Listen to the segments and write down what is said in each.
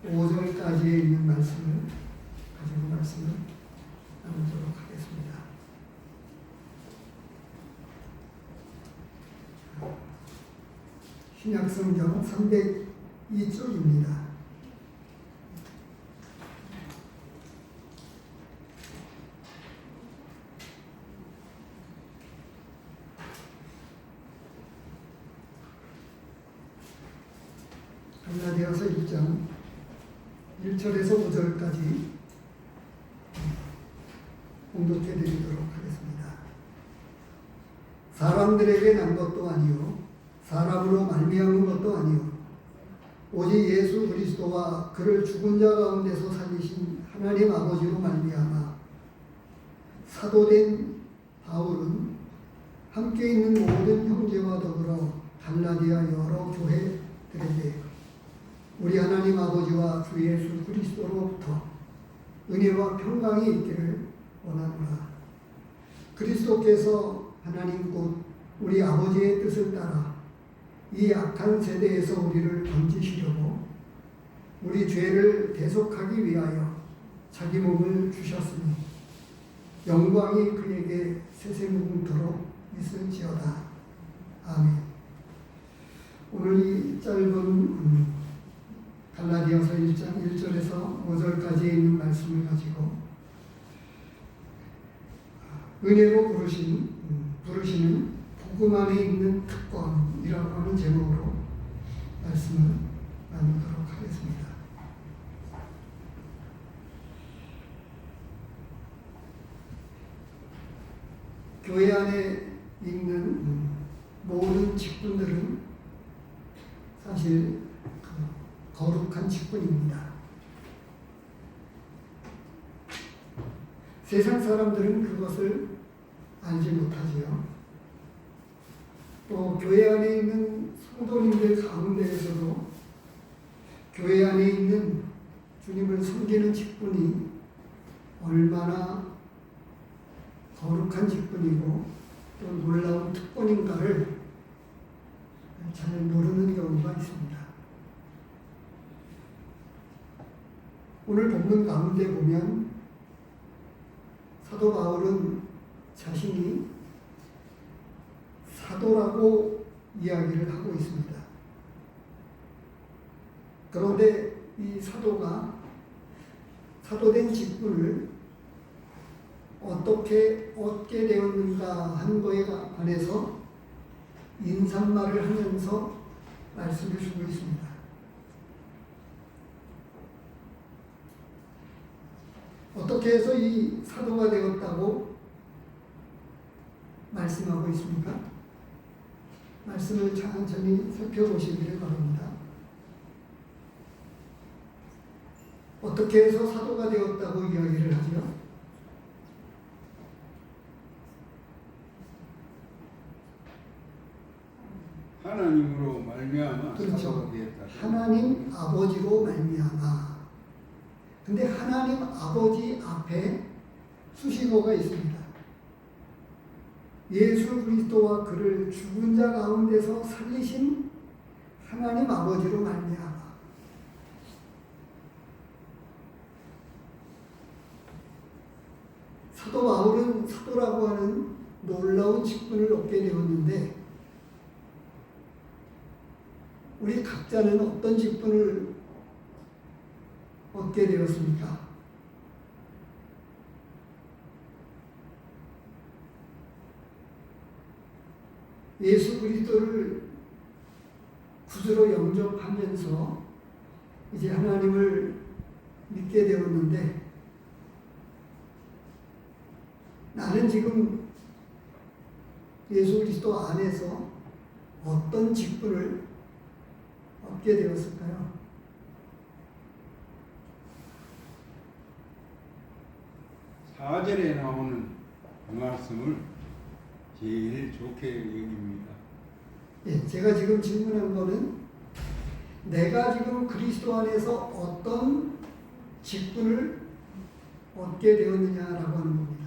5절까지에 있는 말씀을 가지고 말씀을 나누도록 하겠습니다. 신약성경 302쪽입니다. 갈라디아서 1장 1절에서 5절까지 공독해 드리도록 하겠습니다. 사람들에게 난 것도 아니요 사람으로 말미암은 것도 아니요 오직 예수 그리스도와 그를 죽은 자 가운데서 살리신 하나님 아버지로 말미암아 사도된 바울은 함께 있는 모든 형제와 더불어 갈라디아 여러 교회들에게 우리 하나님 아버지와 주 예수 그리스도로부터 은혜와 평강이 있기를 원하노라. 그리스도께서 하나님 곧 우리 아버지의 뜻을 따라 이 악한 세대에서 우리를 건지시려고 우리 죄를 대속하기 위하여 자기 몸을 주셨으니 영광이 그에게 세세무궁토록 있을지어다. 아멘. 오늘 이 짧은 갈라디아서 1장 1절에서 5절까지 있는 말씀을 가지고 은혜로 부르시는 복음 안에 있는 특권이라고 하는 제목으로 말씀을 나누도록 하겠습니다. 교회 안에 있는 모든 직분들은 사실 거룩한 직분입니다. 세상 사람들은 그것을 알지 못하지요. 또 교회 안에 있는 성도님들 가운데에서도 교회 안에 있는 주님을 섬기는 직분이 얼마나 거룩한 직분이고 또 놀라운 특권인가를 잘 모르는 경우가 있습니다. 오늘 본문 가운데 보면 사도 바울은 자신이 사도라고 이야기를 하고 있습니다. 그런데 이 사도가 사도된 직분을 어떻게 얻게 되었는가 하는 것에 관해서 인사말을 하면서 말씀을 주고 있습니다. 어떻게 해서 이 사도가 되었다고 말씀하고 있습니까? 말씀을 천천히 살펴보시기를 바랍니다. 어떻게 해서 사도가 되었다고 이야기를 하죠? 하나님으로 말미암아 그렇죠. 사도가 되었다. 하나님 아버지로 말미암아. 근데 하나님 아버지 앞에 수식어가 있습니다. 예수 그리스도와 그를 죽은 자 가운데서 살리신 하나님 아버지로 말미암아. 사도 바울은 사도라고 하는 놀라운 직분을 얻게 되었는데 우리 각자는 어떤 직분을 얻게 되었습니까? 예수 그리스도를 구주로 영접하면서 이제 하나님을 믿게 되었는데 나는 지금 예수 그리스도 안에서 어떤 직분을 얻게 되었을까요? 사절에 나오는 그 말씀을 제일 좋게 여깁니다. 예, 제가 지금 질문한 거는 내가 지금 그리스도 안에서 어떤 직분을 얻게 되었느냐라고 하는 겁니다.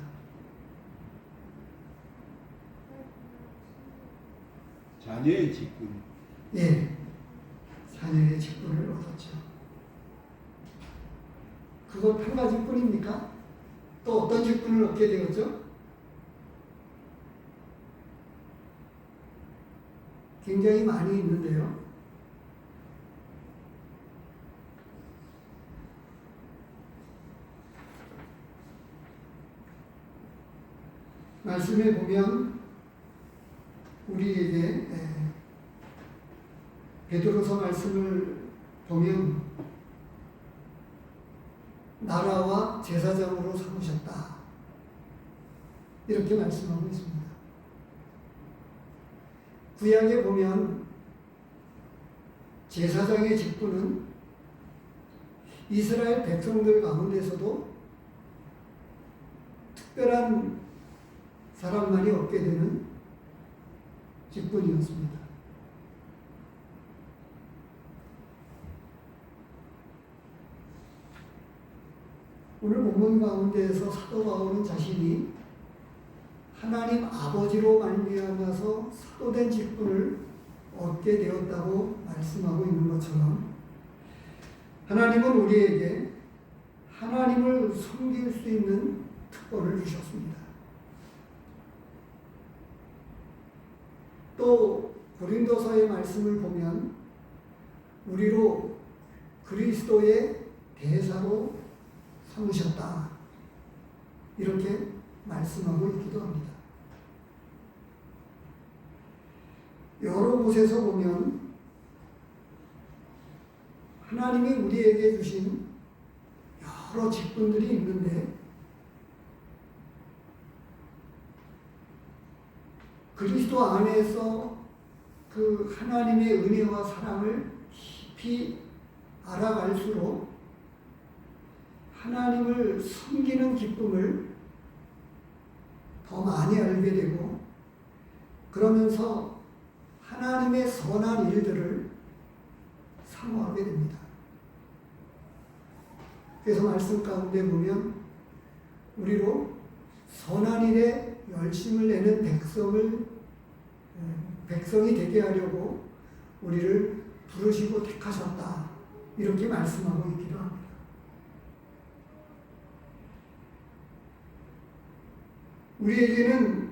자녀의 직분. 예, 자녀의 직분을 얻었죠. 그것 한 가지뿐입니까? 또 어떤 직분을 얻게 되었죠? 굉장히 많이 있는데요. 말씀에 보면 우리에게 베드로서 말씀을 보면 나라와 제사장으로 삼으셨다. 이렇게 말씀하고 있습니다. 구약에 보면 제사장의 직분은 이스라엘 백성들 가운데서도 특별한 사람만이 얻게 되는 직분이었습니다. 오늘 본문 가운데에서 사도 바울은 자신이 하나님 아버지로 말미암아서 사도된 직분을 얻게 되었다고 말씀하고 있는 것처럼 하나님은 우리에게 하나님을 섬길 수 있는 특권을 주셨습니다. 또 고린도서의 말씀을 보면 우리로 그리스도의 대사로 삼으셨다. 이렇게 말씀하고 있기도 합니다. 여러 곳에서 보면 하나님이 우리에게 주신 여러 직분들이 있는데 그리스도 안에서 그 하나님의 은혜와 사랑을 깊이 알아갈수록 하나님을 섬기는 기쁨을 더 많이 알게 되고 그러면서 하나님의 선한 일들을 사모하게 됩니다. 그래서 말씀 가운데 보면 우리로 선한 일에 열심을 내는 백성이 되게 하려고 우리를 부르시고 택하셨다. 이렇게 말씀하고 있기도 합니다. 우리에게는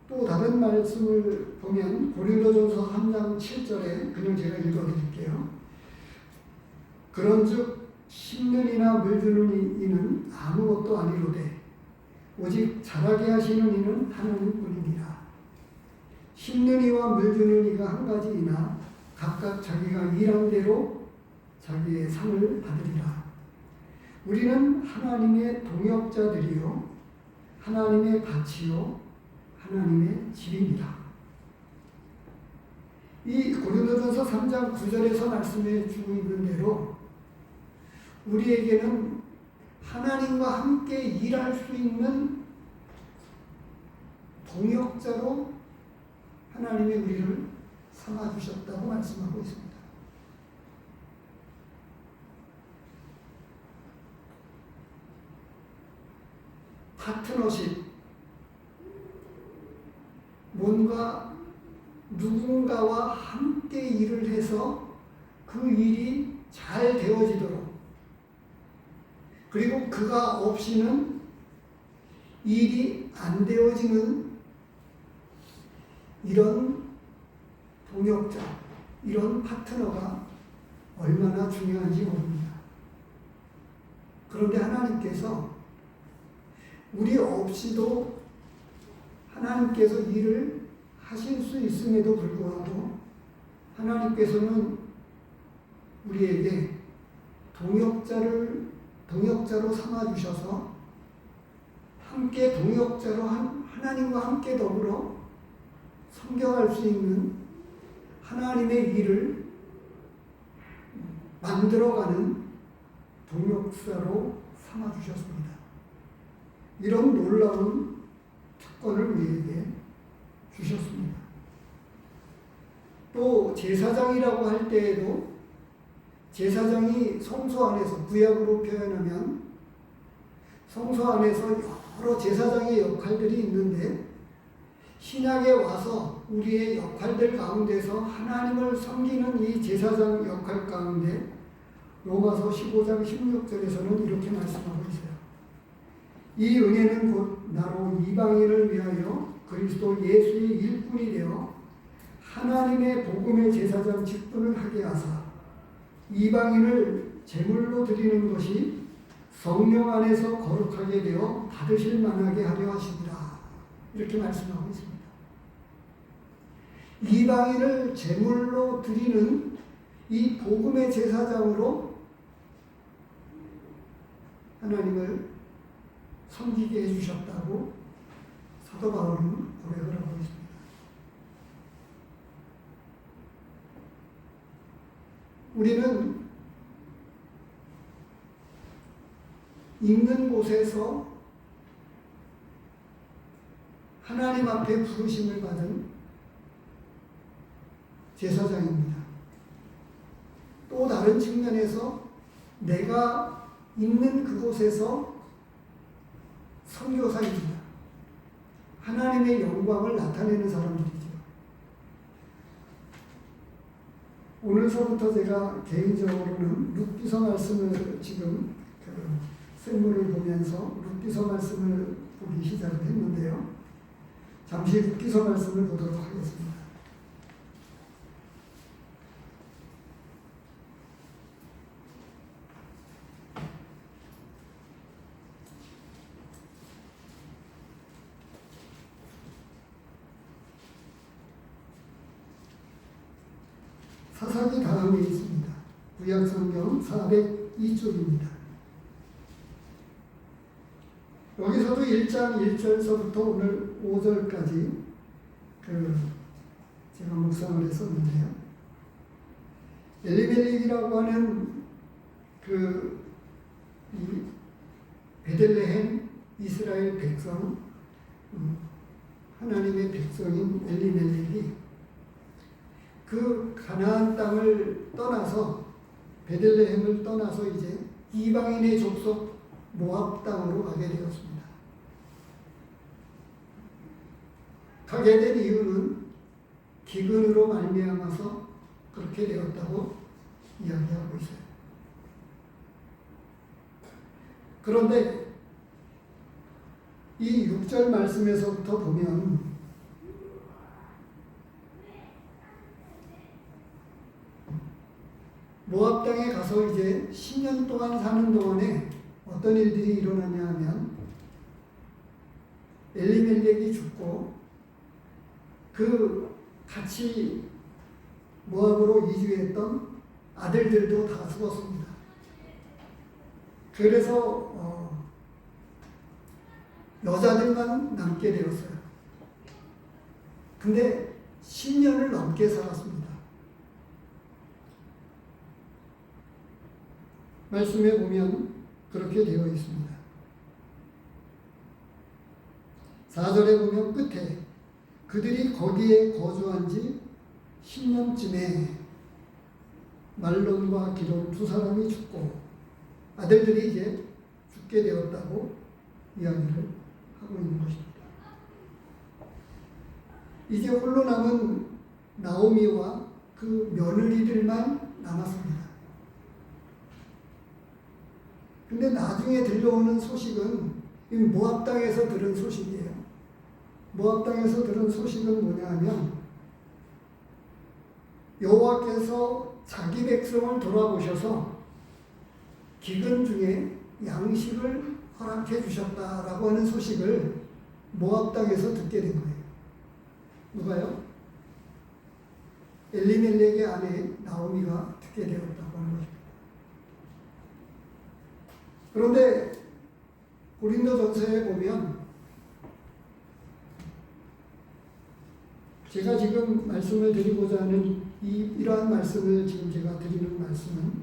또 다른 말씀을 보면 고린도전서 3장 7절에 그냥 제가 읽어드릴게요. 그런즉 심는 이나 물주는 이는 아무것도 아니로되 오직 자라게 하시는 이는 하나님뿐이니라. 심는 이와 물주는 이가 한 가지이나 각각 자기가 일한 대로 자기의 상을 받으리라. 우리는 하나님의 동역자들이요 하나님의 밭이요 하나님의 집입니다. 이 고린도전서 3장 9절에서 말씀해 주고 있는 대로 우리에게는 하나님과 함께 일할 수 있는 동역자로 하나님이 우리를 삼아주셨다고 말씀하고 있습니다. 파트너십, 뭔가 누군가와 함께 일을 해서 그 일이 잘 되어지도록 그리고 그가 없이는 일이 안 되어지는 이런 동역자, 이런 파트너가 얼마나 중요한지 모릅니다. 그런데 하나님께서 우리 없이도 하나님께서 일을 하실 수 있음에도 불구하고 하나님께서는 우리에게 동역자로 삼아주셔서 함께 동역자로 하나님과 함께 더불어 섬겨갈 수 있는 하나님의 일을 만들어가는 동역자로 삼아주셨습니다. 이런 놀라운 특권을 우리에게 주셨습니다. 또 제사장이라고 할 때에도 제사장이 성소 안에서 구약으로 표현하면 성소 안에서 여러 제사장의 역할들이 있는데 신약에 와서 우리의 역할들 가운데서 하나님을 섬기는 이 제사장 역할 가운데 로마서 15장 16절에서는 이렇게 말씀하고 있어요. 이 은혜는 곧 나로 이방인을 위하여 그리스도 예수의 일꾼이 되어 하나님의 복음의 제사장 직분을 하게 하사 이방인을 제물로 드리는 것이 성령 안에서 거룩하게 되어 받으실 만하게 하려 하십니다. 이렇게 말씀하고 있습니다. 이방인을 제물로 드리는 이 복음의 제사장으로 하나님을 섬기게 해주셨다고 사도 바울은 고백을 하고 있습니다. 우리는 있는 곳에서 하나님 앞에 부르심을 받은 제사장입니다. 또 다른 측면에서 내가 있는 그곳에서 선교사입니다. 하나님의 영광을 나타내는 사람들이죠. 오늘서부터 제가 개인적으로는 룻기서 말씀을 지금 생물을 보면서 룻기서 말씀을 보기 시작을 했는데요. 잠시 룻기서 말씀을 보도록 하겠습니다. 사사기 다음에 있습니다. 구약성경 402쪽입니다. 여기서도 1장 1절서부터 오늘 5절까지 제가 묵상을 했었는데요. 엘리멜렉이라고 하는 이 베들레헴 이스라엘 백성, 하나님의 백성인 엘리멜렉이 그 가나안 땅을 떠나서 베들레헴을 떠나서 이제 이방인의 족속 모압 땅으로 가게 되었습니다. 가게 된 이유는 기근으로 말미암아서 그렇게 되었다고 이야기하고 있어요. 그런데 이 6절 말씀에서부터 보면 모압 땅에 가서 이제 10년 동안 사는 동안에 어떤 일들이 일어나냐 하면 엘리멜렉이 죽고 그 같이 모압으로 이주했던 아들들도 다 죽었습니다. 그래서 여자들만 남게 되었어요. 근데 10년을 넘게 살았습니다. 말씀에 보면 그렇게 되어 있습니다. 4절에 보면 끝에 그들이 거기에 거주한 지 10년쯤에 말론과 기돈 두 사람이 죽고 아들들이 이제 죽게 되었다고 이야기를 하고 있는 것입니다. 이제 홀로 남은 나오미와 그 며느리들만 남았습니다. 근데 나중에 들려오는 소식은 모압 땅에서 들은 소식이에요. 모압 땅에서 들은 소식은 뭐냐 하면 여호와께서 자기 백성을 돌아보셔서 기근 중에 양식을 허락해 주셨다라고 하는 소식을 모압 땅에서 듣게 된 거예요. 누가요? 엘리멜렉의 아내 나오미가 듣게 되었다고 하는 것입니다. 그런데 고린도전서에 보면 제가 지금 말씀을 드리고자 하는 이러한 말씀을 지금 제가 드리는 말씀은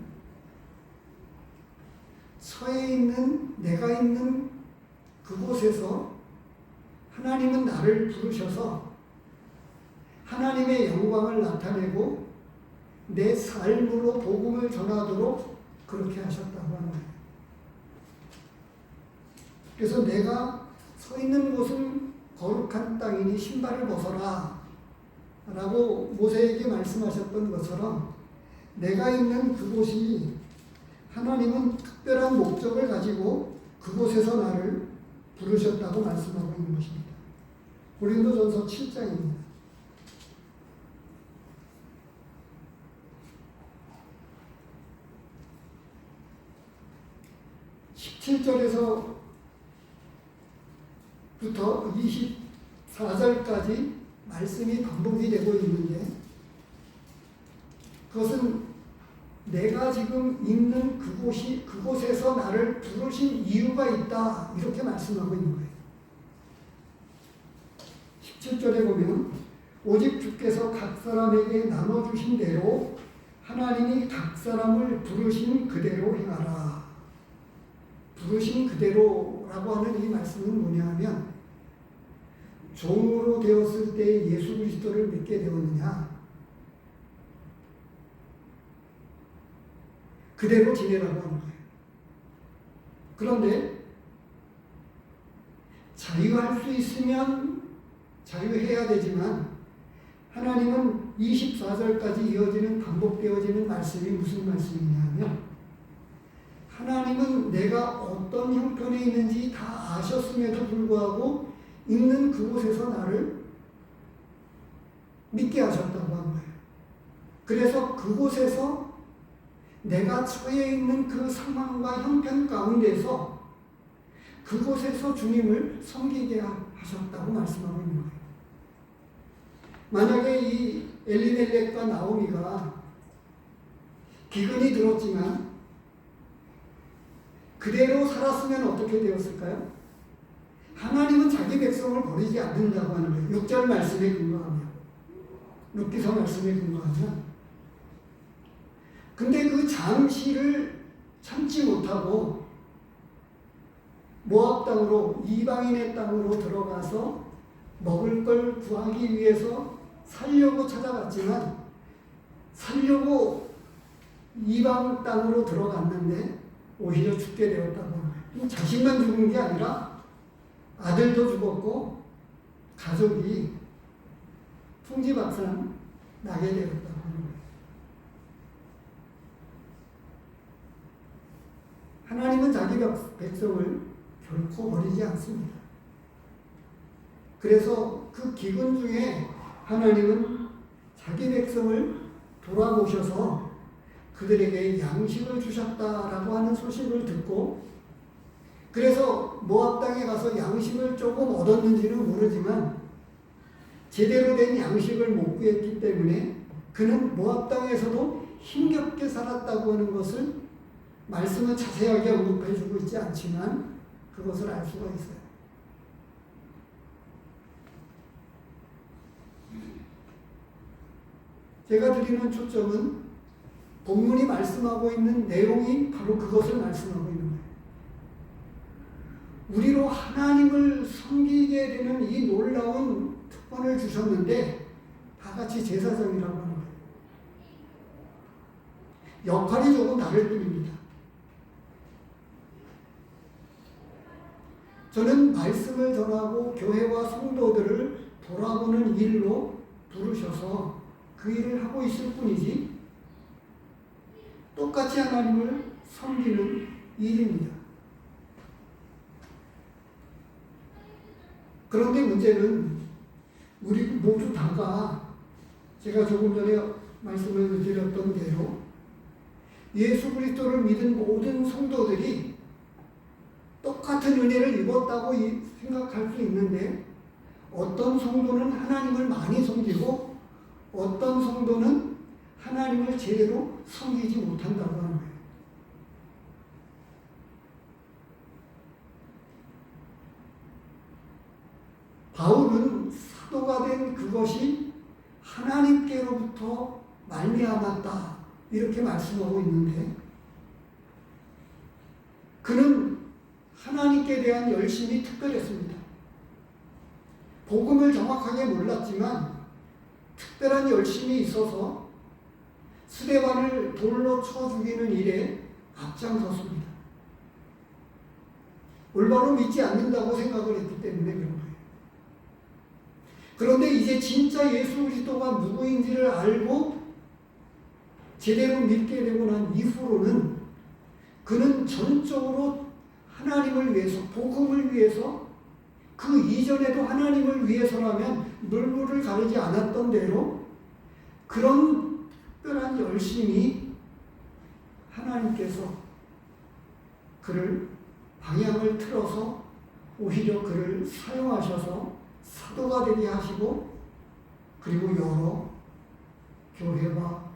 서에 있는 내가 있는 그곳에서 하나님은 나를 부르셔서 하나님의 영광을 나타내고 내 삶으로 복음을 전하도록 그렇게 하셨다고 하는 거예요. 그래서 내가 서 있는 곳은 거룩한 땅이니 신발을 벗어라 라고 모세에게 말씀하셨던 것처럼 내가 있는 그곳이 하나님은 특별한 목적을 가지고 그곳에서 나를 부르셨다고 말씀하고 있는 것입니다. 고린도전서 7장입니다. 17절에서부터 24절까지 말씀이 반복이 되고 있는데, 그것은 내가 지금 있는 그곳에서 나를 부르신 이유가 있다, 이렇게 말씀하고 있는 거예요. 17절에 보면 오직 주께서 각 사람에게 나눠주신 대로 하나님이 각 사람을 부르신 그대로 행하라. 부르신 그대로라고 하는 이 말씀은 뭐냐 하면, 종으로 되었을 때 예수 그리스도를 믿게 되었느냐, 그대로 지내라고 하는 거예요. 그런데 자유할 수 있으면 자유해야 되지만, 하나님은 24절까지 이어지는 반복되어지는 말씀이 무슨 말씀이냐 하면, 하나님은 내가 어떤 형편에 있는지 다 아셨음에도 불구하고 있는 그곳에서 나를 믿게 하셨다고 하는 거예요. 그래서 그곳에서 내가 처해 있는 그 상황과 형편 가운데서 그곳에서 주님을 섬기게 하셨다고 말씀하고 있는 거예요. 만약에 이 엘리멜렉과 나오미가 기근이 들었지만 그대로 살았으면 어떻게 되었을까요? 하나님은 자기 백성을 버리지 않는다고 하는 거예요. 6절 말씀에 근거하면, 6기서 말씀에 근거하면. 근데 그 잠시를 참지 못하고 모압 땅으로, 이방인의 땅으로 들어가서 먹을 걸 구하기 위해서 살려고 찾아갔지만, 살려고 이방 땅으로 들어갔는데 오히려 죽게 되었다고 합니다. 자신만 죽은 게 아니라 아들도 죽었고 가족이 풍지박산 나게 되었다고 하는 거예요. 하나님은 자기 백성을 결코 버리지 않습니다. 그래서 그 기근 중에 하나님은 자기 백성을 돌아보셔서 그들에게 양식을 주셨다라고 하는 소식을 듣고, 그래서 모압 땅에 가서 양식을 조금 얻었는지는 모르지만 제대로 된 양식을 못 구했기 때문에 그는 모압 땅에서도 힘겹게 살았다고 하는 것을 말씀은 자세하게 언급해 주고 있지 않지만 그것을 알 수가 있어요. 제가 드리는 초점은 본문이 말씀하고 있는 내용이 바로 그것을 말씀하고 있는 거예요. 우리로 하나님을 섬기게 되는 이 놀라운 특권을 주셨는데 다 같이 제사장이라고 하는 거예요. 역할이 조금 다를 뿐입니다. 저는 말씀을 전하고 교회와 성도들을 돌아보는 일로 부르셔서 그 일을 하고 있을 뿐이지 똑같이 하나님을 섬기는 일입니다. 그런데 문제는 우리 모두 다가 제가 조금 전에 말씀을 드렸던 대로 예수 그리스도를 믿은 모든 성도들이 똑같은 은혜를 입었다고 생각할 수 있는데, 어떤 성도는 하나님을 많이 섬기고 어떤 성도는 하나님을 제대로 섬기지 못한다고 하는 거예요. 바울은 사도가 된 그것이 하나님께로부터 말미암았다 이렇게 말씀하고 있는데, 그는 하나님께 대한 열심이 특별했습니다. 복음을 정확하게 몰랐지만 특별한 열심이 있어서 스데반을 돌로 쳐 죽이는 일에 앞장섰습니다. 올바로 믿지 않는다고 생각을 했기 때문에 그런 거예요. 그런데 이제 진짜 예수 그리스도가 누구인지를 알고 제대로 믿게 되고 난 이후로는 그는 전적으로 하나님을 위해서, 복음을 위해서, 그 이전에도 하나님을 위해서라면 물불을 가리지 않았던 대로 그런 특별한 열심이 하나님께서 그를 방향을 틀어서 오히려 그를 사용하셔서 사도가 되게 하시고, 그리고 여러 교회와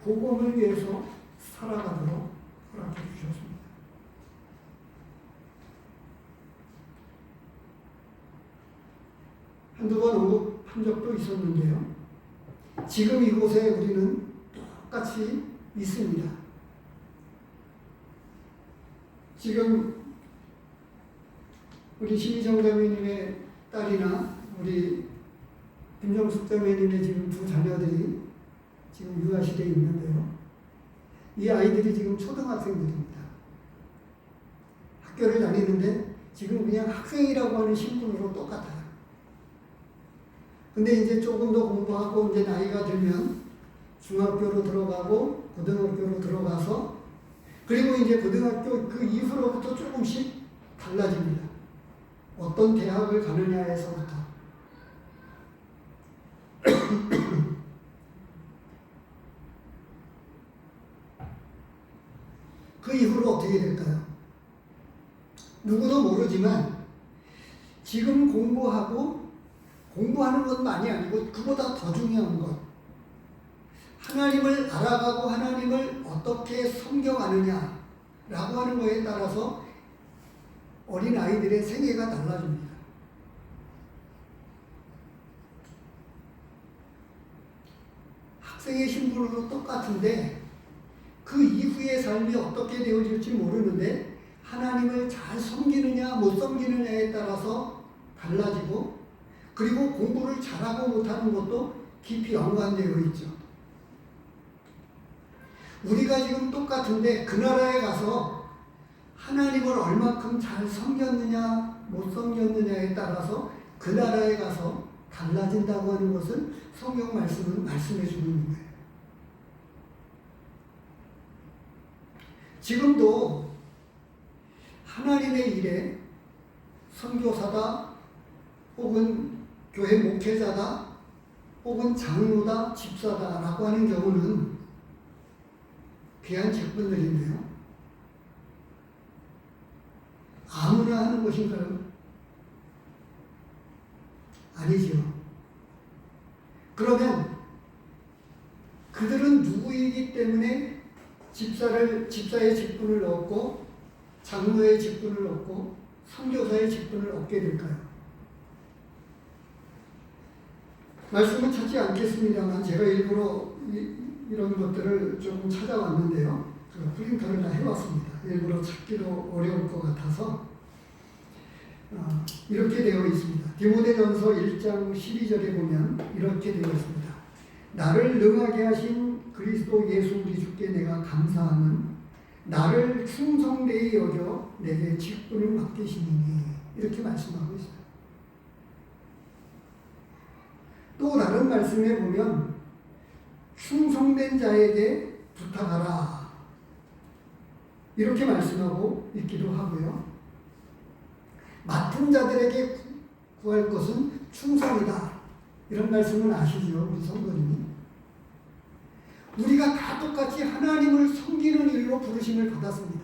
복음을 위해서 살아가도록 허락해 주셨습니다. 한두 번 언급한 적도 있었는데요. 지금 이곳에 우리는 똑같이 있습니다. 지금 우리 심희정 자매님의 딸이나 우리 김정숙 자매님의 지금 두 자녀들이 지금 유아시대에 있는데요. 이 아이들이 지금 초등학생들입니다. 학교를 다니는데 지금 그냥 학생이라고 하는 신분으로 똑같아요. 근데 이제 조금 더 공부하고 이제 나이가 들면 중학교로 들어가고 고등학교로 들어가서, 그리고 이제 고등학교 그 이후로부터 조금씩 달라집니다. 어떤 대학을 가느냐에서부터. 그 이후로 어떻게 될까요? 누구도 모르지만 지금 공부하는 것만이 아니고 그보다 더 중요한 것, 하나님을 알아가고 하나님을 어떻게 섬겨가느냐라고 하는 것에 따라서 어린 아이들의 생애가 달라집니다. 학생의 신분으로 똑같은데 그 이후의 삶이 어떻게 되어질지 모르는데 하나님을 잘 섬기느냐 못 섬기느냐에 따라서 달라지고, 그리고 공부를 잘하고 못하는 것도 깊이 연관되어 있죠. 우리가 지금 똑같은데 그 나라에 가서 하나님을 얼마큼 잘 섬겼느냐 못 섬겼느냐에 따라서 그 나라에 가서 달라진다고 하는 것을 성경 말씀은 말씀해 주는 거예요. 지금도 하나님의 일에 선교사다, 혹은 교회 목회자다, 혹은 장로다, 집사다라고 하는 경우는 귀한 직분들인데요. 아무나 하는 것인가요? 아니죠. 그러면 그들은 누구이기 때문에 집사의 직분을 얻고 장로의 직분을 얻고 선교사의 직분을 얻게 될까요? 말씀은 찾지 않겠습니다만 제가 일부러 이런 것들을 조금 찾아왔는데요. 프린터를 다 해왔습니다. 일부러 찾기도 어려울 것 같아서 이렇게 되어 있습니다. 디모데전서 1장 12절에 보면 이렇게 되어 있습니다. 나를 능하게 하신 그리스도 예수 우리 주께 내가 감사하는, 나를 충성되이 여겨 내게 직분을 맡기시니, 이렇게 말씀하고 있어요. 또 다른 말씀에 보면 충성된 자에게 부탁하라, 이렇게 말씀하고 있기도 하고요. 맡은 자들에게 구할 것은 충성이다, 이런 말씀은 아시죠, 우리 성도님이? 우리가 다 똑같이 하나님을 섬기는 일로 부르심을 받았습니다.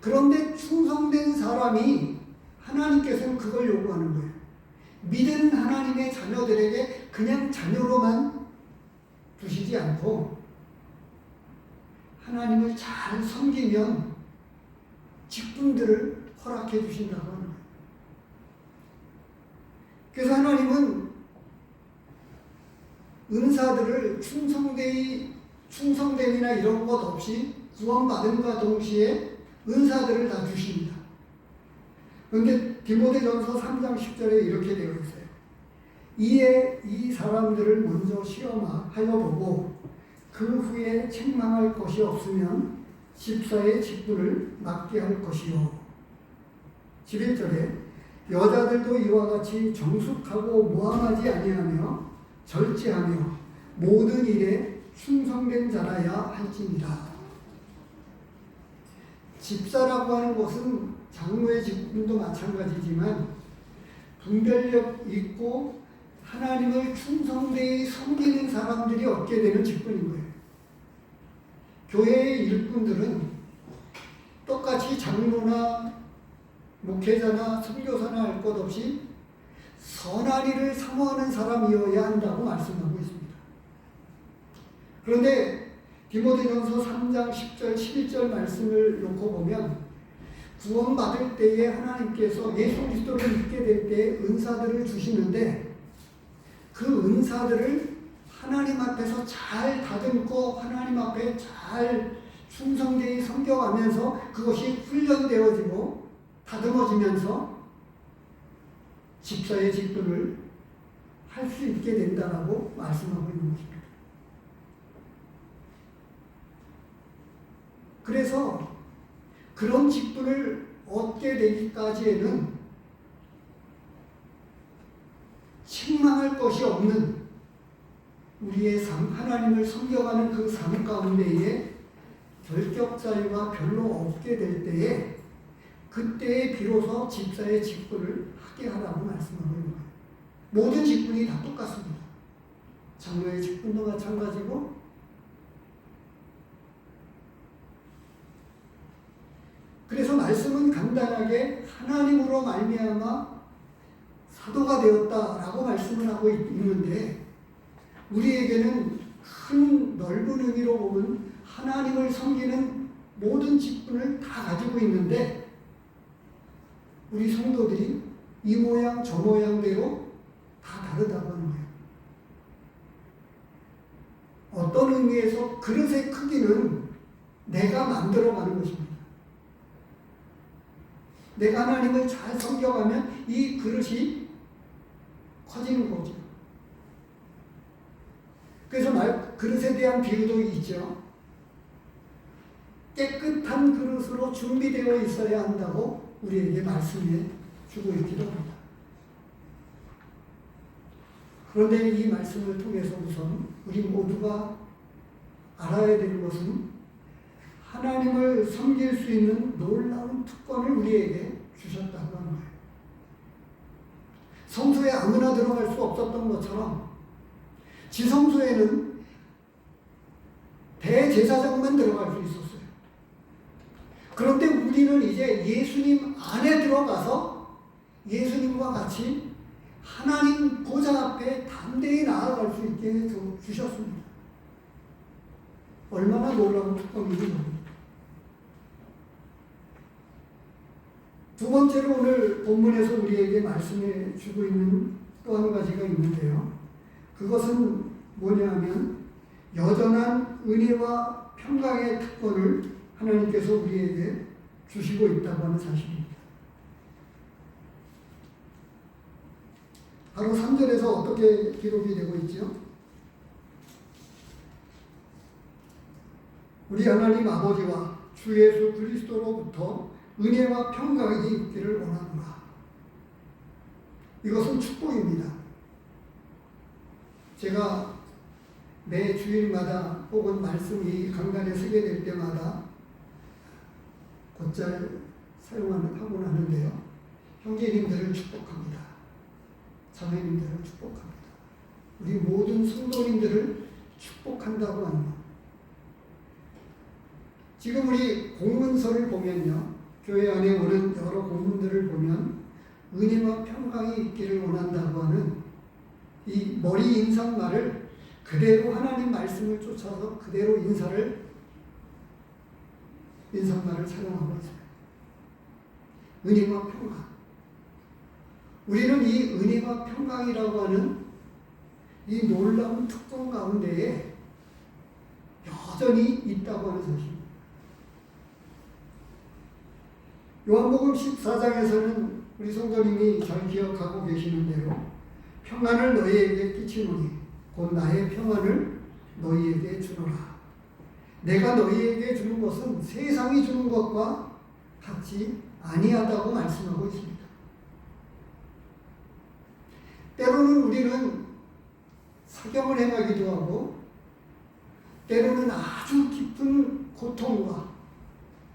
그런데 충성된 사람이 하나님께서는 그걸 요구하는 거예요. 믿은 하나님의 자녀들에게 그냥 자녀로만 두시지 않고 하나님을 잘 섬기면 직분들을 허락해 주신다고 하는 거예요. 그래서 하나님은 은사들을 충성됨이나 이런 것 없이 구원받음과 동시에 은사들을 다 주십니다. 그런데 디모데전서 3장 10절에 이렇게 되어 있어요. 이에 이 사람들을 먼저 시험하여 보고 그 후에 책망할 것이 없으면 집사의 직분을 맡게 할 것이요. 11절에 여자들도 이와 같이 정숙하고 모함하지 아니하며 절제하며 모든 일에 충성된 자라야 할지니라. 집사라고 하는 것은 장로의 직분도 마찬가지지만 분별력 있고 하나님을 충성되이 섬기는 사람들이 얻게 되는 직분인 거예요. 교회의 일꾼들은 똑같이 장로나 목회자나 선교사나 할 것 없이 선한 일을 사모하는 사람이어야 한다고 말씀하고 있습니다. 그런데 디모데전서 3장 10절 11절 말씀을 놓고 보면 구원받을 때에 하나님께서 예수 그리스도를 믿게 될 때 은사들을 주시는데 그 은사들을 하나님 앞에서 잘 다듬고 하나님 앞에 잘 충성되이 섬겨가면서 그것이 훈련되어지고 다듬어지면서 집사의 직분을 할 수 있게 된다라고 말씀하고 있는 것입니다. 그래서 그런 직분을 얻게 되기까지에는 책망할 것이 없는 우리의 삶, 하나님을 섬겨가는 그 삶 가운데에 결격자유가 별로 없게 될 때에 그때에 비로소 집사의 직분을 하게 하라고 말씀하고 있는 거예요. 모든 직분이 다 똑같습니다. 장로의 직분도 마찬가지고 그래서 말씀은 간단하게 하나님으로 말미암아 사도가 되었다라고 말씀을 하고 있는데 우리에게는 큰 넓은 의미로 보면 하나님을 섬기는 모든 직분을 다 가지고 있는데 우리 성도들이 이 모양 저 모양대로 다 다르다고 하는 거예요. 어떤 의미에서 그릇의 크기는 내가 만들어가는 것입니다. 내가 하나님을 잘 섬겨가면 이 그릇이 커지는 거죠. 그래서 그릇에 대한 비유도 있죠. 깨끗한 그릇으로 준비되어 있어야 한다고 우리에게 말씀해 주고 있기도 합니다. 그런데 이 말씀을 통해서 우선 우리 모두가 알아야 되는 것은 하나님을 섬길 수 있는 놀라운 특권을 우리에게 주셨다고 하는 거예요. 성소에 아무나 들어갈 수 없었던 것처럼 지성소에는 대제사장만 들어갈 수 있었어요. 그런데 우리는 이제 예수님 안에 들어가서 예수님과 같이 하나님 보좌 앞에 담대히 나아갈 수 있게 주셨습니다. 얼마나 놀라운 특권인지 모릅니다. 두 번째로 오늘 본문에서 우리에게 말씀해 주고 있는 또 한 가지가 있는데요. 그것은 뭐냐면 여전한 은혜와 평강의 특권을 하나님께서 우리에게 주시고 있다고 하는 사실입니다. 바로 3절에서 어떻게 기록이 되고 있죠? 우리 하나님 아버지와 주 예수 그리스도로부터 은혜와 평강이 있기를 원하노라. 이것은 축복입니다. 제가 매 주일마다 혹은 말씀이 강단에 서게 될 때마다 곧잘 사용하곤 하는데요. 형제님들을 축복합니다. 자매님들을 축복합니다. 우리 모든 성도님들을 축복한다고 하는 것. 지금 우리 공문서를 보면요. 교회 안에 오는 여러 공문들을 보면 은혜와 평강이 있기를 원한다고 하는 이 머리 인사말을 그대로 하나님 말씀을 쫓아서 그대로 인사말을 사용하고 있습니다. 은혜와 평강. 우리는 이 은혜와 평강이라고 하는 이 놀라운 특권 가운데에 여전히 있다고 하는 사실입니다. 요한복음 14장에서는 우리 성도님이 잘 기억하고 계시는 대로 평안을 너희에게 끼치노니 곧 나의 평안을 너희에게 주노라. 내가 너희에게 주는 것은 세상이 주는 것과 같지 아니하다고 말씀하고 있습니다. 때로는 우리는 사경을 행하기도 하고 때로는 아주 깊은 고통과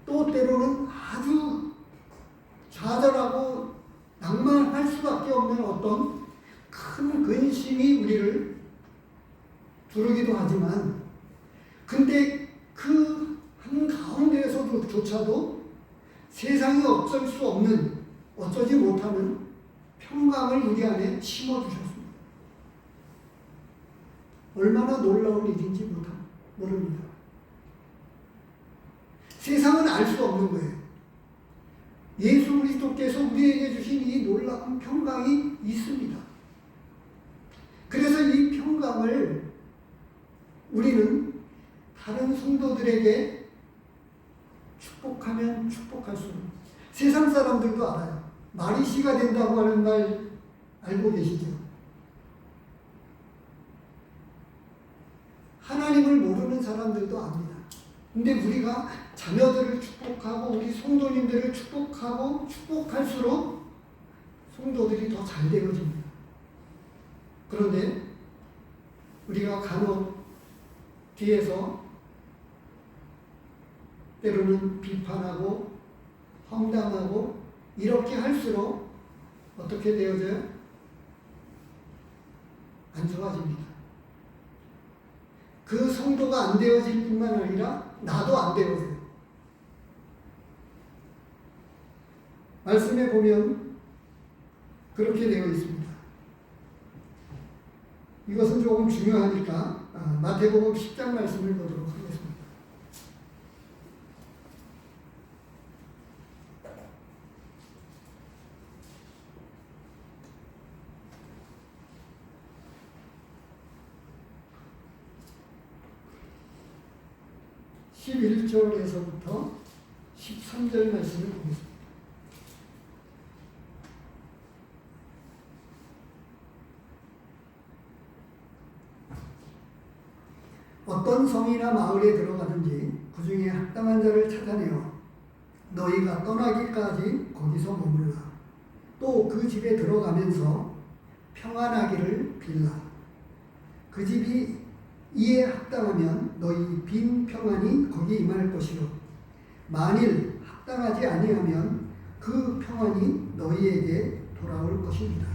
또 또 때로는 아주 좌절하고 낭만할 수밖에 없는 어떤 큰 근심이 우리를 두르기도 하지만, 근데 그 한가운데에서조차도 세상이 어쩔 수 없는, 어쩌지 못하는 평강을 우리 안에 심어주셨습니다. 얼마나 놀라운 일인지 모릅니다. 세상은 알 수 없는 거예요. 예수 그리스도께서 우리에게 주신 이 놀라운 평강이 있습니다. 그래서 이 평강을 우리는 다른 성도들에게 축복하면 축복할수록, 세상 사람들도 알아요. 마리씨가 된다고 하는 말 알고 계시죠? 하나님을 모르는 사람들도 압니다. 근데 우리가 자녀들을 축복하고 우리 성도님들을 축복하고 축복할수록 성도들이 더 잘 되어집니다. 그런데 우리가 간혹 뒤에서 때로는 비판하고 험담하고 이렇게 할수록 어떻게 되어져요? 안 좋아집니다. 그 성도가 안 되어질 뿐만 아니라 나도 안 되어져요. 말씀에 보면 그렇게 되어 있습니다. 이것은 조금 중요하니까 마태복음 10장 말씀을 보도록 하겠습니다. (11절에서부터) (13절) 말씀을 보겠습니다. 어떤 성이나 마을에 들어가든지 그 중에 합당한 자를 찾아내어 너희가 떠나기까지 거기서 머물라. 또 그 집에 들어가면서 평안하기를 빌라. 그 집이 이에 합당하면 너희 빈 평안이 거기 임할 것이요 만일 합당하지 아니하면 그 평안이 너희에게 돌아올 것입니다.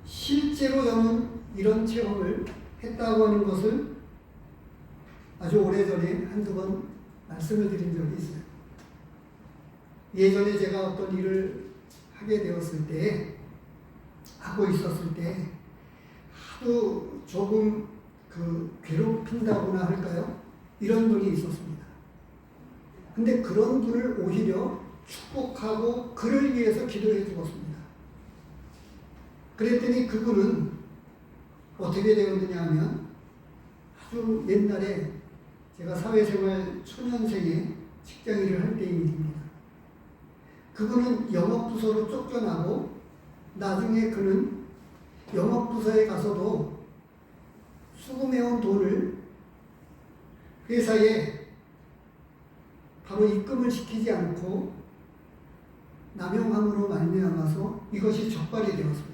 실제로 저는 이런 체험을 했다고 하는 것을 아주 오래전에 한두 번 말씀을 드린 적이 있어요. 예전에 제가 어떤 일을 하게 되었을 때, 하고 있었을 때 하도 조금 괴롭힌다고나 할까요? 이런 분이 있었습니다. 근데 그런 분을 오히려 축복하고 그를 위해서 기도해 주었습니다. 그랬더니 그분은 어떻게 되었느냐 하면, 아주 옛날에 제가 사회생활 초년생에 직장일을 할 때의 일입니다. 그분은 영업부서로 쫓겨나고 나중에 그는 영업부서에 가서도 수금해온 돈을 회사에 바로 입금을 시키지 않고 남용함으로 말미암아서 이것이 적발이 되었습니다.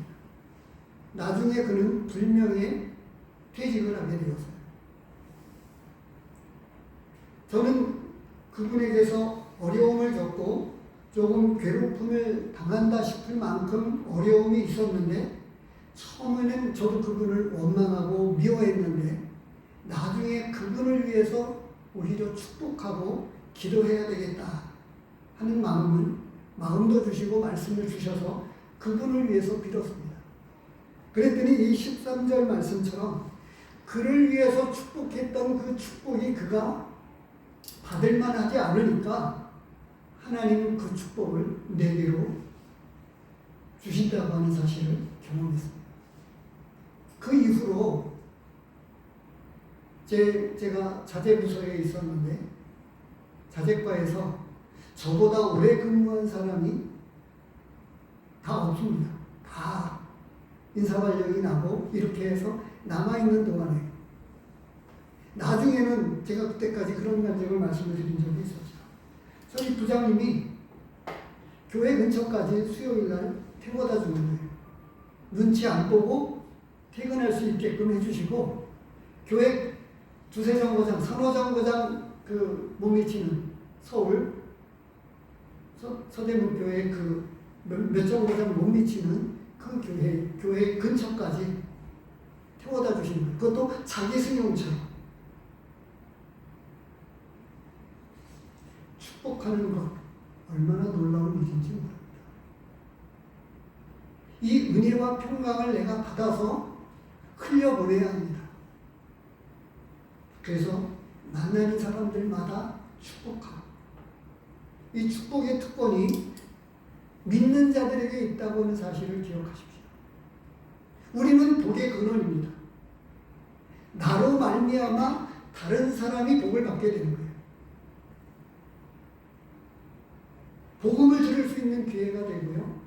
나중에 그는 불명예 퇴직을 하게 되었어요. 저는 그분에게서 어려움을 겪고 조금 괴롭힘을 당한다 싶을 만큼 어려움이 있었는데, 처음에는 저도 그분을 원망하고 미워했는데 나중에 그분을 위해서 오히려 축복하고 기도해야 되겠다 하는 마음도 주시고 말씀을 주셔서 그분을 위해서 빌었습니다. 그랬더니 이 13절 말씀처럼 그를 위해서 축복했던 그 축복이 그가 받을 만하지 않으니까 하나님은 그 축복을 내게로 주신다고 하는 사실을 경험했습니다. 그 이후로 제가 자재부서에 있었는데 자재과에서 저보다 오래 근무한 사람이 다 없습니다. 다 인사발령이 나고 이렇게 해서 남아있는 동안에, 나중에는 제가 그때까지 그런 감정을 말씀을 드린 적이 있었죠. 저희 부장님이 교회 근처까지 수요일날 태워다 주는 거예요. 눈치 안 보고 퇴근할 수 있게끔 해주시고, 교회 두세 정거장, 서너 정거장 못 미치는 서울 서대문교회 몇 정거장 못 미치는 그 교회 근처까지 태워다 주시는 거예요. 그것도 자기 승용차로. 축복하는 것 얼마나 놀라운 일인지 모릅니다. 이 은혜와 평강을 내가 받아서 흘려보내야 합니다. 그래서 만나는 사람들마다 축복하고, 이 축복의 특권이 믿는 자들에게 있다고 하는 사실을 기억하십시오. 우리는 복의 근원입니다. 나로 말미암아 다른 사람이 복을 받게 되는 거예요. 복음을 들을 수 있는 기회가 되고요.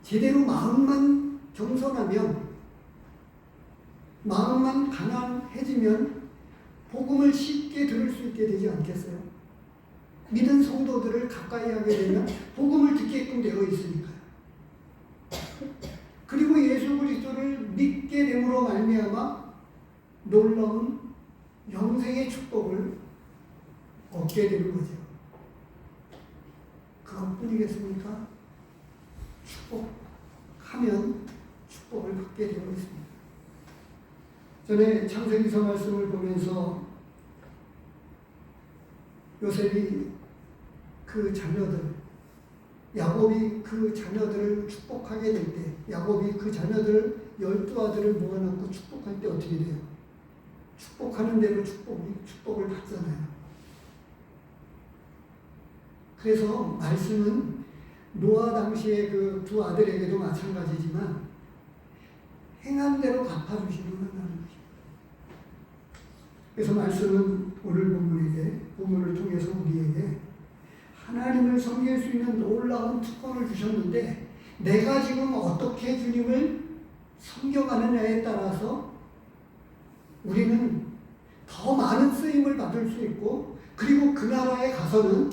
제대로 마음만 겸손하면, 마음만 가난해지면 복음을 쉽게 들을 수 있게 되지 않겠어요? 믿은 성도들을 가까이 하게 되면 복음을 듣게끔 되어 있으니까요. 그리고 예수 그리스도를 믿게 됨으로 말미암아 놀라운 영생의 축복을 얻게 되는 거죠. 그것뿐이겠습니까? 축복하면 축복을 받게 되어 있습니다. 전에 창세기서 말씀을 보면서 요셉이 그 자녀들, 야곱이 그 자녀들을 축복하게 될 때, 야곱이 그 자녀들 12아들을 모아놓고 축복할 때 어떻게 돼요? 축복하는 대로 축복을 받잖아요. 그래서 말씀은 노아 당시에 그 두 아들에게도 마찬가지지만 행한 대로 갚아주시는 하나님 것입니다. 그래서 말씀은 오늘 본문을 통해서 우리에게 하나님을 섬길 수 있는 놀라운 특권을 주셨는데, 내가 지금 어떻게 주님을 섬겨가느냐에 따라서 우리는 더 많은 쓰임을 받을 수 있고, 그리고 그 나라에 가서는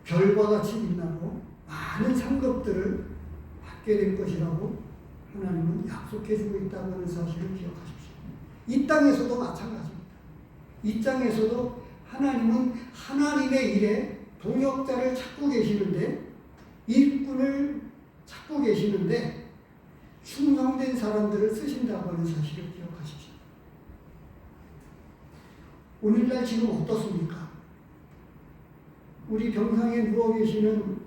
별과 같이 빛나고 많은 상급들을 받게 될 것이라고 하나님은 약속해주고 있다고 하는 사실을 기억하십시오. 이 땅에서도 마찬가지입니다. 이 땅에서도 하나님은 하나님의 일에 동역자를 찾고 계시는데, 일꾼을 찾고 계시는데 충성된 사람들을 쓰신다고 하는 사실을 기억하십시오. 오늘날 지금 어떻습니까? 우리 병상에 누워 계시는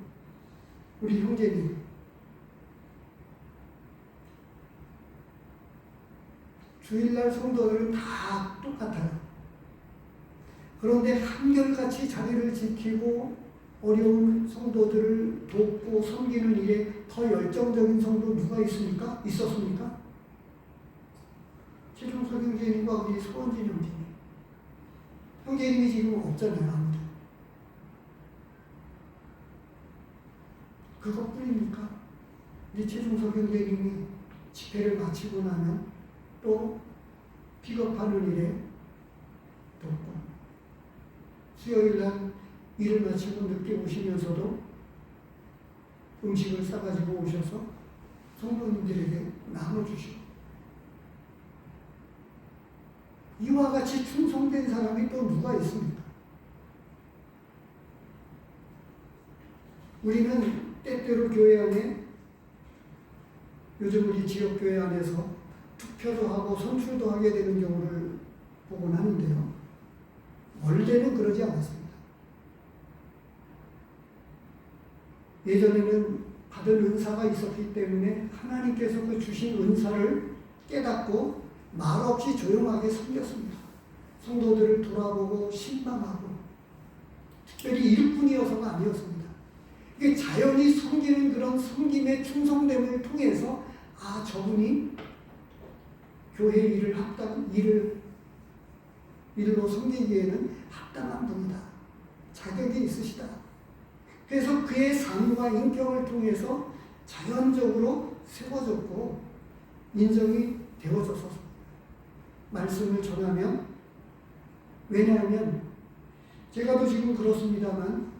우리 형제님, 주일날 성도들은 다 똑같아요. 그런데 한결같이 자리를 지키고 어려운 성도들을 돕고 섬기는 일에 더 열정적인 성도 누가 있습니까? 있었습니까? 최종석 형제님과 우리 소원진 형제님. 형제님이 지금 없잖아요, 아무도. 그것뿐입니까? 우리 최종석 형제님이 집회를 마치고 나면 또 픽업하는 일에 돕고, 수요일날 일을 마치고 늦게 오시면서도 음식을 싸가지고 오셔서 성도님들에게 나눠주시고, 이와 같이 충성된 사람이 또 누가 있습니까? 우리는 때때로 교회 안에, 요즘 우리 지역교회 안에서 투표도 하고 선출도 하게 되는 경우를 보곤 하는데요. 원래는 그러지 않았습니다. 예전에는 받은 은사가 있었기 때문에 하나님께서 그 주신 은사를 깨닫고 말없이 조용하게 섬겼습니다. 성도들을 돌아보고 신방하고, 특별히 일꾼이어서가 아니었습니다. 이게 자연히 섬기는 그런 섬김의 충성됨을 통해서, 아, 저분이 교회 일로 섬기기에는 합당한 분이다. 자격이 있으시다. 그래서 그의 삶과 인격을 통해서 자연적으로 세워졌고 인정이 되어져서 말씀을 전하면, 왜냐하면 제가도 지금 그렇습니다만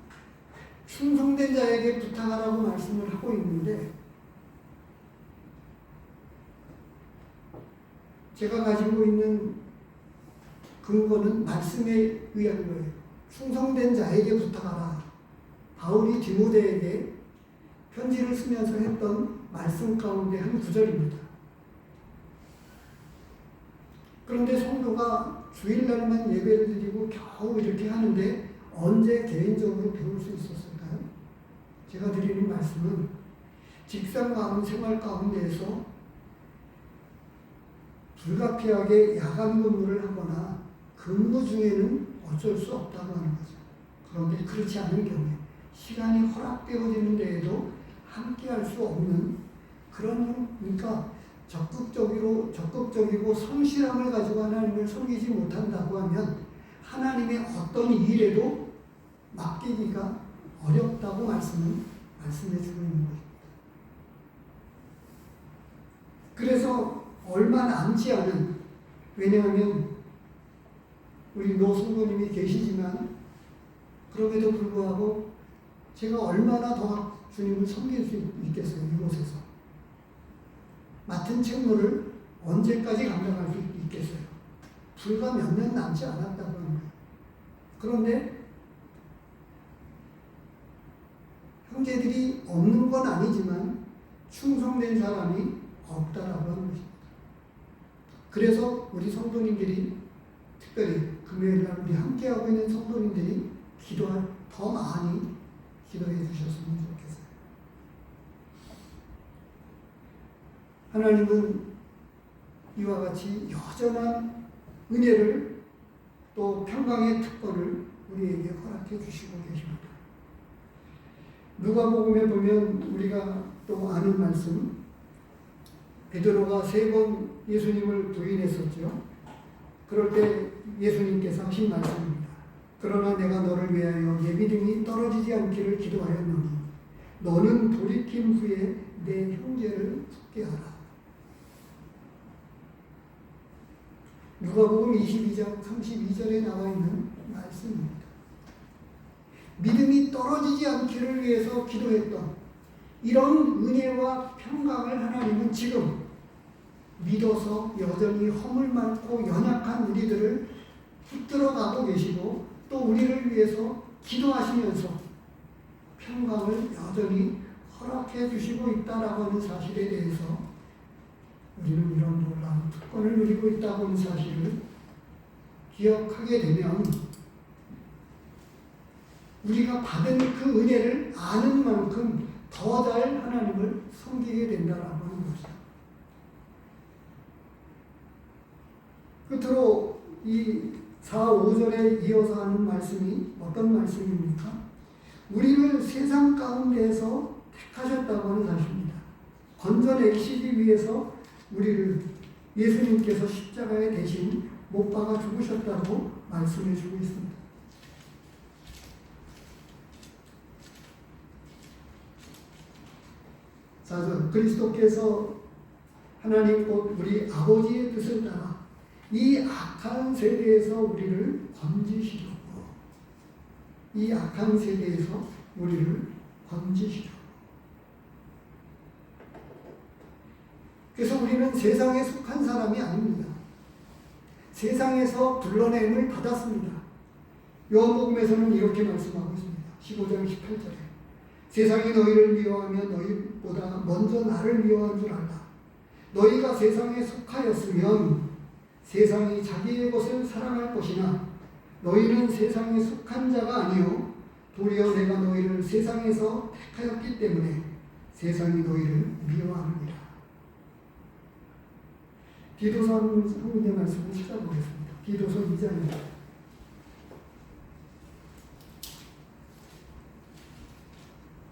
충성된 자에게 부탁하라고 말씀을 하고 있는데, 제가 가지고 있는 근거는 말씀에 의한 거예요. 충성된 자에게 부탁하라. 바울이 디모데에게 편지를 쓰면서 했던 말씀 가운데 한 구절입니다. 그런데 성도가 주일날만 예배를 드리고 겨우 이렇게 하는데 언제 개인적으로 배울 수 있었을까요? 제가 드리는 말씀은 직장 가운 생활 가운데에서 불가피하게 야간 근무를 하거나 근무 중에는 어쩔 수 없다고 하는 거죠. 그런데 그렇지 않은 경우에 시간이 허락되어지는 데에도 함께 할 수 없는 그런, 그러니까 적극적이고 성실함을 가지고 하나님을 섬기지 못한다고 하면 하나님의 어떤 일에도 맡기기가 어렵다고 말씀해 주고 있는 것입니다. 그래서 얼마 남지 않은, 왜냐하면 우리 노성도님이 계시지만 그럼에도 불구하고 제가 얼마나 더 주님을 섬길 수 있겠어요, 이곳에서. 맡은 책무를 언제까지 감당할 수 있겠어요? 불과 몇 년 남지 않았다고 하는 거예요. 그런데 형제들이 없는 건 아니지만 충성된 사람이 없다라고 하는 것입니다. 그래서 우리 성도님들이 특별히 금요일날 우리 함께하고 있는 성도님들이 더 많이 기도해 주셨으면 좋겠어요. 하나님은 이와 같이 여전한 은혜를 또 평강의 특권을 우리에게 허락해 주시고 계십니다. 누가복음에 보면 우리가 또 아는 말씀, 베드로가 3번 예수님을 부인했었죠. 그럴 때 예수님께서 하신 말씀입니다. 그러나 내가 너를 위하여 내 믿음이 떨어지지 않기를 기도하였노니 너는 돌이킨 후에 내 형제를 돕게 하라. 누가복음 22장 32절에 나와 있는 말씀입니다. 믿음이 떨어지지 않기를 위해서 기도했던 이런 은혜와 평강을 하나님은 지금 믿어서 여전히 허물 많고 연약한 우리들을 붙들어가고 계시고 또 우리를 위해서 기도하시면서 평강을 여전히 허락해 주시고 있다라고 하는 사실에 대해서 우리는 이런 놀라운 특권을 누리고 있다고 하는 사실을 기억하게 되면 우리가 받은 그 은혜를 아는 만큼 더 잘 하나님을 섬기게 된다라고 하는 것이죠. 끝으로 이 4, 5절에 이어서 하는 말씀이 어떤 말씀입니까? 우리를 세상 가운데에서 택하셨다고 하는 사실입니다. 건져내시기 위해서 우리를 예수님께서 십자가에 대신 못 박아 죽으셨다고 말씀해 주고 있습니다. 자, 그리스도께서 하나님 곧 우리 아버지의 뜻을 따라 이 악한 세대에서 우리를 건지시려고, 이 악한 세대에서 우리를 건지시려고. 그래서 우리는 세상에 속한 사람이 아닙니다. 세상에서 불러냄을 받았습니다. 요한복음에서는 이렇게 말씀하고 있습니다. 15장 18절에 세상이 너희를 미워하면 너희보다 먼저 나를 미워한 줄 알라. 너희가 세상에 속하였으면 세상이 자기의 것을 사랑할 것이나 너희는 세상에 속한 자가 아니요 도리어 내가 너희를 세상에서 택하였기 때문에 세상이 너희를 미워하느니라. 디도서 한 군데 말씀을 찾아보겠습니다. 디도서 2장입니다.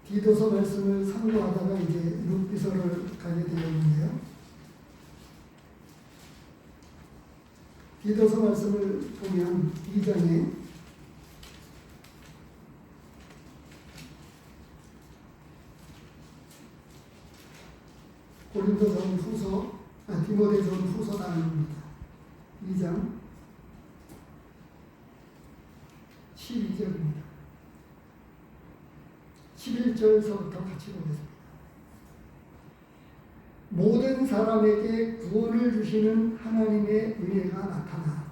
디도서 말씀을 상고하다가 이제 룻비서를 가게 되었는데요. 디도서 말씀을 보면 2장에 고린도전 후서, 디모데전 후서 나눕니다. 2장 12절입니다. 11절서부터 같이 보겠습니다. 모든 사람에게 구원을 주시는 하나님의 은혜가 나타나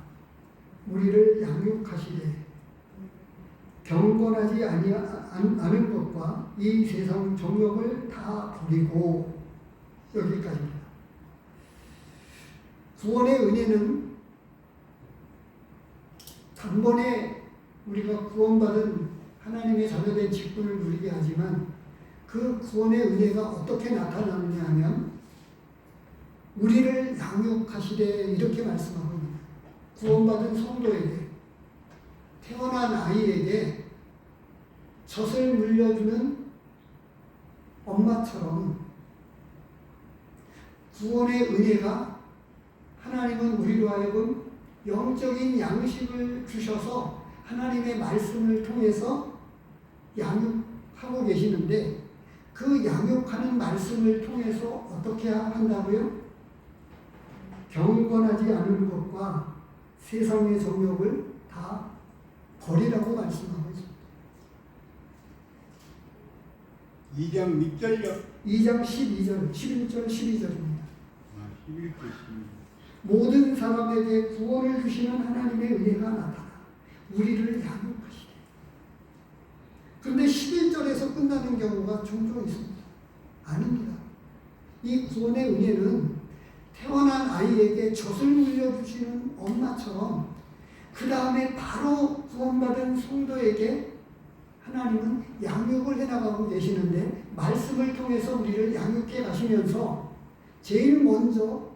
우리를 양육하시되 경건하지 않은 것과 이 세상 정욕을 다 버리고. 여기까지입니다. 구원의 은혜는 단번에 우리가 구원받은 하나님의 자녀된 직분을 누리게 하지만 그 구원의 은혜가 어떻게 나타나느냐 하면 우리를 양육하시되 이렇게 말씀하고 있습니다. 구원받은 성도에게, 태어난 아이에게 젖을 물려주는 엄마처럼 구원의 은혜가 하나님은 우리로 하여금 영적인 양식을 주셔서 하나님의 말씀을 통해서 양육하고 계시는데 그 양육하는 말씀을 통해서 어떻게 한다고요? 경건하지 않은 것과 세상의 정욕을 다 버리라고 말씀하고 있습니다. 2장 몇 절요? 2장 12절, 11절, 12절입니다. 11절 12절. 모든 사람에게 구원을 주시는 하나님의 은혜가 나타나 우리를 양육하시되. 그런데 11절에서 끝나는 경우가 종종 있습니다. 아닙니다. 이 구원의 은혜는 태어난 아이에게 젖을 물려주시는 엄마처럼 그 다음에 바로 구원받은 성도에게 하나님은 양육을 해나가고 계시는데 말씀을 통해서 우리를 양육해 가시면서 제일 먼저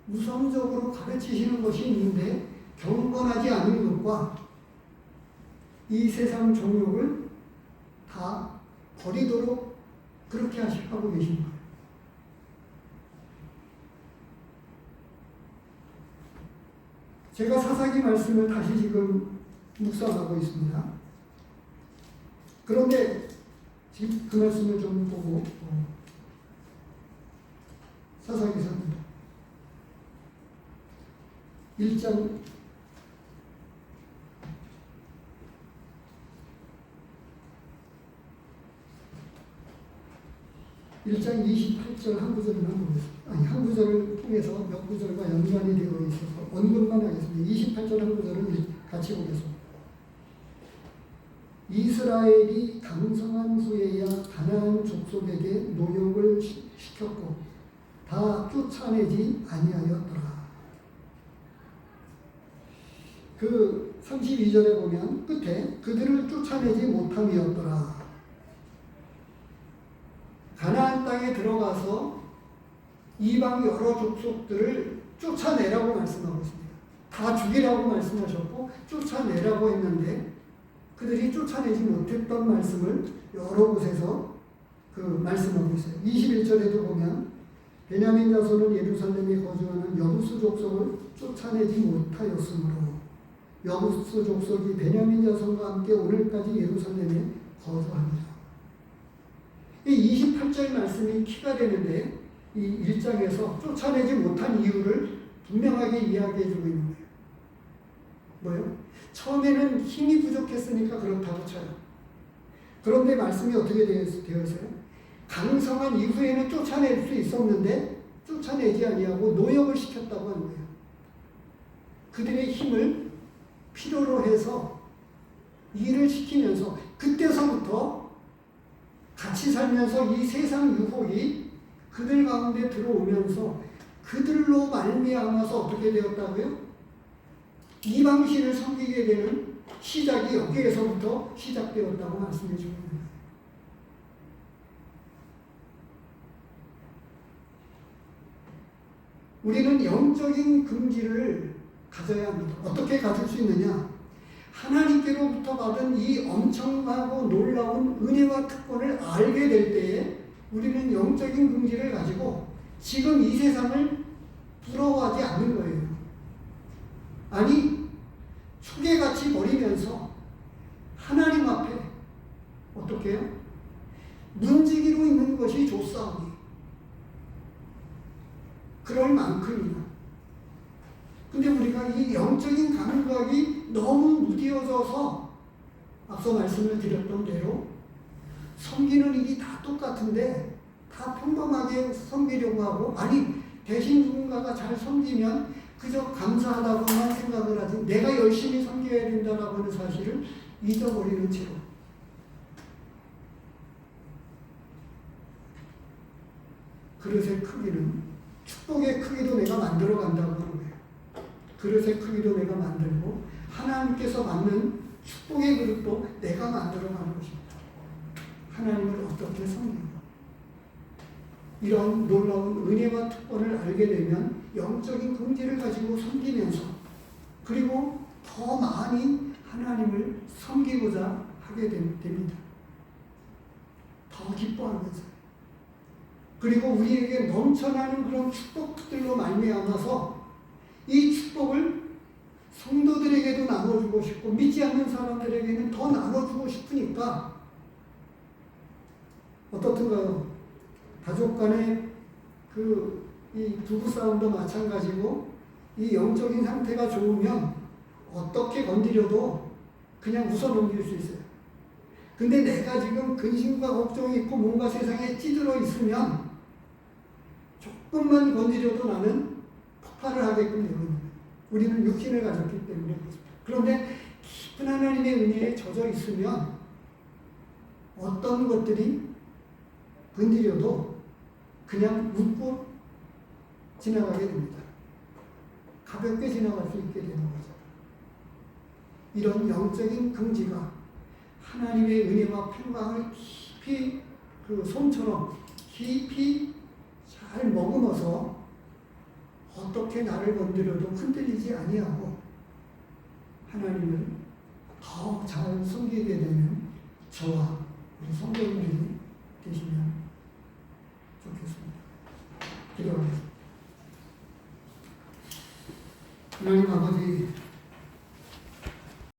우선적으로 가르치시는 것이 있는데 경건하지 않은 것과 이 세상 정욕을 다 버리도록 그렇게 하고 계신 거예요. 제가 사사기 말씀을 다시 지금 묵상하고 있습니다. 그런데 지금 그 말씀을 좀 보고 사사기서 1장 28절 한 구절만 보겠습니다. 아니, 한 구절을 통해서 몇 구절과 연관이 되어 있어서 언급만 하겠습니다. 28절 한 구절을 같이 보겠습니다. 이스라엘이 강성한 후에야 가나안 족속에게 노역을 시켰고 다 쫓아내지 아니하였더라. 그 32절에 보면 끝에 그들을 쫓아내지 못함이었더라. 가나안 땅에 들어가서 이방 여러 족속들을 쫓아내라고 말씀하고 있습니다. 다 죽이라고 말씀하셨고 쫓아내라고 했는데 그들이 쫓아내지 못했던 말씀을 여러 곳에서 말씀하고 있어요. 21절에도 보면 베냐민 자손은 예루살렘에 거주하는 여부스 족속을 쫓아내지 못하였으므로 여부스 족속이 베냐민 자손과 함께 오늘까지 예루살렘에 거주합니다. 이 28절 말씀이 키가 되는데 이 1장에서 쫓아내지 못한 이유를 분명하게 이야기해 주고 있는 거예요. 뭐예요? 처음에는 힘이 부족했으니까 그렇다고 쳐요. 그런데 말씀이 어떻게 되어 있어요? 강성한 이후에는 쫓아낼 수 있었는데 쫓아내지 아니하고 노역을 시켰다고 하는 거예요. 그들의 힘을 필요로 해서 일을 시키면서 그때서부터 같이 살면서 이 세상 유혹이 그들 가운데 들어오면서 그들로 말미암아서 어떻게 되었다고요? 이방신을 섬기게 되는 시작이 여기에서부터 시작되었다고 말씀해 주고 있습니다. 우리는 영적인 긍지를 가져야 합니다. 어떻게 가질 수 있느냐? 하나님께로부터 받은 이 엄청나고 놀라운 은혜와 특권을 알게 될 때에 우리는 영적인 긍지를 가지고 지금 이 세상을 부러워하지 않는 거예요. 아니, 초계같이 버리면서 하나님 앞에 어떻게 해요? 문지기로 있는 것이 좋사오니 그럴 만큼이나. 근데 우리가 이 영적인 감각이 너무 무뎌져서 앞서 말씀을 드렸던 대로 섬기는 일이 다 똑같은데 다 평범하게 섬기려고 하고, 아니 대신 누군가가 잘 섬기면 그저 감사하다고만 생각을 하지 내가 열심히 섬겨야 된다라고 하는 사실을 잊어버리는 채로 그릇의 크기는 축복의 크기도 내가 만들어 간다고 하는 거예요. 그릇의 크기도 내가 만들고 하나님께서 받는 축복의 그릇도 내가 만들어 가는 것입니다. 하나님을 어떻게 섬기고 이런 놀라운 은혜와 특권을 알게 되면 영적인 긍지를 가지고 섬기면서 그리고 더 많이 하나님을 섬기고자 하게 됩니다. 더 기뻐하면서 그리고 우리에게 넘쳐나는 그런 축복들로 말미암아서 이 축복을 성도들에게도 나눠주고 싶고 믿지 않는 사람들에게는 더 나눠주고 싶으니까 어떻든가요? 가족 간의 이 부부싸움도 마찬가지고 이 영적인 상태가 좋으면 어떻게 건드려도 그냥 웃어 넘길 수 있어요. 근데 내가 지금 근심과 걱정이 있고 뭔가 세상에 찌들어 있으면 조금만 건드려도 나는 폭발을 하게끔 되거든요. 우리는 육신을 가졌기 때문에 그렇습니다. 그런데 깊은 하나님의 은혜에 젖어 있으면 어떤 것들이 건드려도 그냥 웃고 지나가게 됩니다. 가볍게 지나갈 수 있게 되는 거죠. 이런 영적인 긍지가 하나님의 은혜와 평강을 깊이 솜처럼 깊이 잘 머금어서 어떻게 나를 건드려도 흔들리지 아니하고 하나님을 더 잘 섬기게 되는 저와 우리 성도님들이 되시면 좋겠습니다. 기도하겠습니다. 하나님 아버지